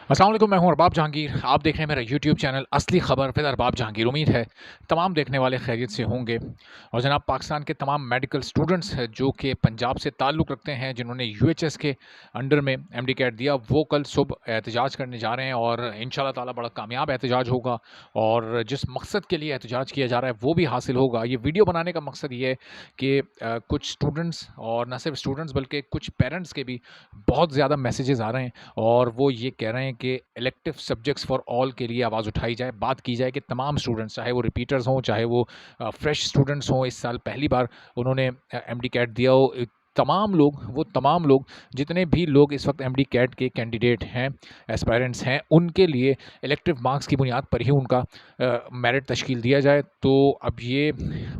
अस्सलाम वालेकुम, मैं हूं अरबाब जहांगीर। आप देख रहे हैं मेरा यूट्यूब चैनल असली खबर विद अरबाब जहांगीर। उम्मीद है तमाम देखने वाले खैरियत से होंगे। और जनाब, पाकिस्तान के तमाम मेडिकल स्टूडेंट्स हैं जो कि पंजाब से ताल्लुक़ रखते हैं, जिन्होंने यूएचएस के अंडर में एमडी कैट दिया, वो कल सुबह एहतजाज करने जा रहे हैं और इंशाल्लाह ताला बड़ा कामयाब एहतजाज होगा। और जिस मकसद के लिए एहतजाज किया जा रहा है वो भी हासिल होगा। ये वीडियो बनाने का मकसद ये है कि कुछ स्टूडेंट्स, और न सिर्फ स्टूडेंट्स बल्कि कुछ पेरेंट्स के भी बहुत ज़्यादा मैसेजेस आ रहे हैं और वो ये कह रहे हैं कि इलेक्टिव सब्जेक्ट्स फॉर ऑल के लिए आवाज़ उठाई जाए, बात की जाए कि तमाम स्टूडेंट्स, चाहे वो रिपीटर्स हों, चाहे वो फ्रेश स्टूडेंट्स हों, इस साल पहली बार उन्होंने एमडी कैट दिया हो, तमाम लोग जितने भी लोग इस वक्त एमडी कैट के कैंडिडेट हैं, एस्पायरेंट्स हैं, उनके लिए इलेक्टिव मार्क्स की बुनियाद पर ही उनका मेरिट तश्कील दिया जाए। तो अब ये,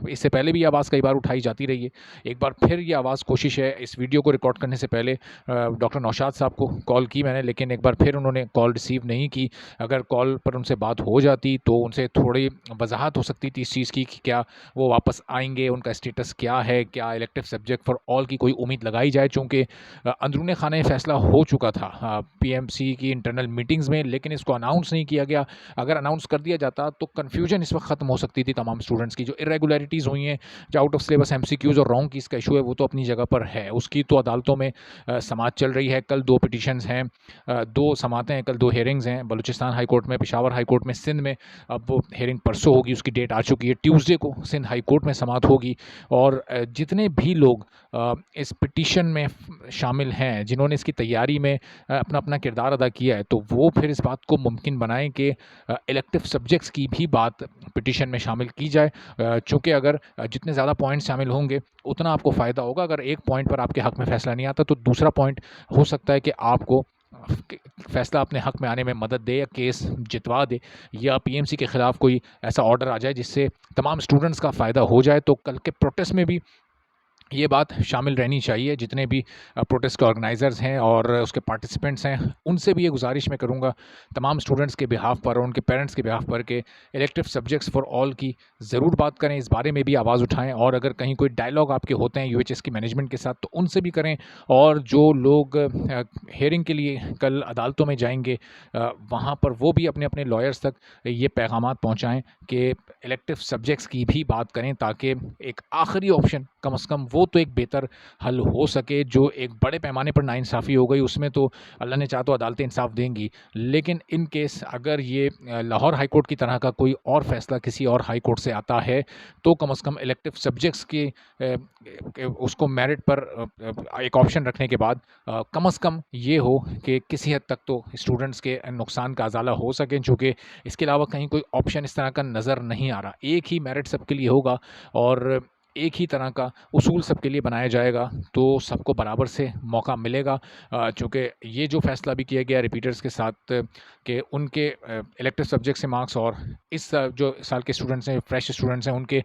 इससे पहले भी ये आवाज़ कई बार उठाई जाती रही है। एक बार फिर ये आवाज़, कोशिश है, इस वीडियो को रिकॉर्ड करने से पहले डॉक्टर नौशाद साहब को कॉल की मैंने, लेकिन एक बार फिर उन्होंने कॉल रिसीव नहीं की। अगर कॉल पर उनसे बात हो जाती तो उनसे थोड़ी वजाहत हो सकती थी इस चीज़ की कि क्या वो वापस आएंगे, उनका स्टेटस क्या है, क्या इलेक्टिव सब्जेक्ट फॉर ऑल की कोई उम्मीद लगाई जाए। चूँकि अंदरूनी खाना ये फैसला हो चुका था पीएमसी की इंटरनल मीटिंग्स में, लेकिन इसको अनाउंस नहीं किया गया। अगर अनाउंस कर दिया जाता तो कन्फ्यूजन इस वक्त ख़त्म हो सकती थी तमाम स्टूडेंट्स की। जो इरेगुलरिटीज़ हुई हैं, जो आउट ऑफ सिलेबस एमसीक्यूज़ और रॉन्ग कीज़ का इशू है, वो तो अपनी जगह पर है, उसकी तो अदालतों में समाअत चल रही है। कल 2 पिटीशंस हैं, 2 समाअतें हैं, कल 2 हियरिंग्स हैं, बलूचिस्तान हाई कोर्ट में, पेशावर हाई कोर्ट में, सिंध में। अब वो हियरिंग परसों होगी, उसकी डेट आ चुकी है, ट्यूसडे को सिंध हाई कोर्ट में समाअत होगी। और जितने भी लोग इस पिटीशन में शामिल हैं, जिन्होंने इसकी तैयारी में अपना किरदार अदा किया है, तो वो फिर इस बात को मुमकिन बनाएँ कि इलेक्टिव सब्जेक्ट्स की भी बात पिटीशन में शामिल की जाए। चूँकि अगर जितने ज़्यादा पॉइंट्स शामिल होंगे, उतना आपको फ़ायदा होगा। अगर एक पॉइंट पर आपके हक़ में फ़ैसला नहीं आता, तो दूसरा पॉइंट हो सकता है कि आपको फ़ैसला अपने हक़ में आने में मदद दे या केस जितवा दे, या पीएमसी के ख़िलाफ़ कोई ऐसा ऑर्डर आ जाए जिससे तमाम स्टूडेंट्स का फ़ायदा हो जाए। तो कल के प्रोटेस्ट में भी ये बात शामिल रहनी चाहिए। जितने भी प्रोटेस्ट के ऑर्गेनाइज़र्स हैं और उसके पार्टिसिपेंट्स हैं, उनसे भी ये गुजारिश मैं करूँगा तमाम स्टूडेंट्स के बिहाफ़ पर और उनके पेरेंट्स के बिहाफ़ पर कि इलेक्टिव सब्जेक्ट्स फॉर ऑल की ज़रूर बात करें, इस बारे में भी आवाज़ उठाएँ। और अगर कहीं कोई डायलॉग आपके होते हैं यूएचएस की मैनेजमेंट के साथ, तो उनसे भी करें। और जो लोग हियरिंग के लिए कल अदालतों में जाएँगे, वहाँ पर वो भी अपने लॉयर्स तक ये पैगामात पहुँचाएँ कि इलेक्टिव सब्जेक्ट्स की भी बात करें, ताकि एक आखिरी ऑप्शन कम से कम वो तो एक बेहतर हल हो सके। जो एक बड़े पैमाने पर नाइंसाफ़ी हो गई, उसमें तो अल्लाह ने चाहा तो अदालतें इंसाफ़ देंगी, लेकिन इन केस अगर ये लाहौर हाई कोर्ट की तरह का कोई और फ़ैसला किसी और हाई कोर्ट से आता है, तो कम से कम इलेक्टिव सब्जेक्ट्स के उसको मेरिट पर एक ऑप्शन रखने के बाद कम से कम ये हो कि किसी हद तक तो स्टूडेंट्स के नुकसान का अज़ाला हो सके। चूँकि इसके अलावा कहीं कोई ऑप्शन इस तरह का नज़र नहीं आ रहा। एक ही मेरिट सबके लिए होगा और एक ही तरह का उसूल सबके लिए बनाया जाएगा, तो सबको बराबर से मौका मिलेगा। चूँकि ये जो फ़ैसला भी किया गया रिपीटर्स के साथ कि उनके इलेक्टिव सब्जेक्ट से मार्क्स, और इस जो साल के स्टूडेंट्स हैं, फ्रेश स्टूडेंट्स हैं, उनके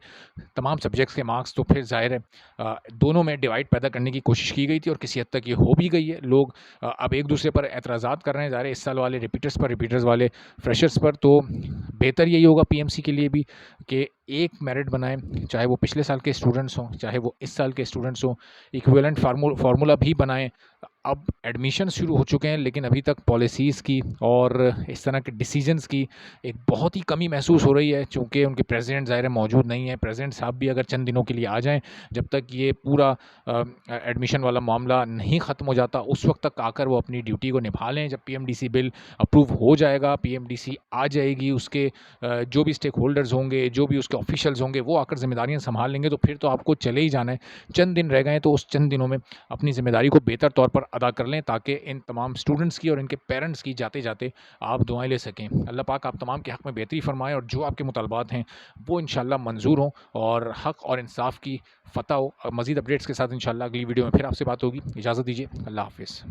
तमाम सब्जेक्ट्स के मार्क्स, तो फिर ज़ाहिर है दोनों में डिवाइड पैदा करने की कोशिश की गई थी और किसी हद तक ये हो भी गई है। लोग अब एक दूसरे पर एतराज़ात कर रहे हैं, ज़ाहिर है, इस साल वाले रिपीटर्स पर, रिपीटर्स वाले फ्रेशर्स पर। तो बेहतर यही होगा पीएमसी के लिए भी कि एक मेरिट बनाएँ, चाहे वो पिछले साल के स्टूडेंट्स हों, चाहे वो इस साल के स्टूडेंट्स हों। इक्विवेलेंट फार्मूला भी बनाएँ। अब एडमिशन शुरू हो चुके हैं, लेकिन अभी तक पॉलिसीज़ की और इस तरह के डिसीजंस की एक बहुत ही कमी महसूस हो रही है, चूँकि उनके प्रेसिडेंट ज़ाहिर है मौजूद नहीं है। प्रेसिडेंट साहब भी अगर चंद दिनों के लिए आ जाएँ, जब तक ये पूरा एडमिशन वाला मामला नहीं ख़त्म हो जाता, उस वक्त तक आकर वो अपनी ड्यूटी को निभा लें। जब पीएमडीसी बिल अप्रूव हो जाएगा, पीएमडीसी आ जाएगी, उसके जो भी स्टेक होल्डर्स होंगे, जो भी उसके ऑफिशियल्स होंगे, वो आकर ज़िम्मेदारियाँ संभाल लेंगे, तो फिर तो आपको चले ही जाना है। चंद दिन रह गए हैं, तो उस चंद दिनों में अपनी ज़िम्मेदारी को बेहतर तौर पर अदा कर लें, ताकि इन तमाम स्टूडेंट्स की और इनके पेरेंट्स की जाते-जाते आप दुआएँ ले सकें। अल्लाह पाक आप तमाम के हक़ में बेहतरी फ़रमाए और जो आपके मुतालबात हैं, वो इंशाअल्लाह मंज़ूर हों और हक़ और इंसाफ़ की फ़तह हो। मज़ीद अपडेट्स के साथ इंशाअल्लाह अगली वीडियो में फिर आपसे बात होगी। इजाज़त दीजिए। अल्लाह हाफ़िज़।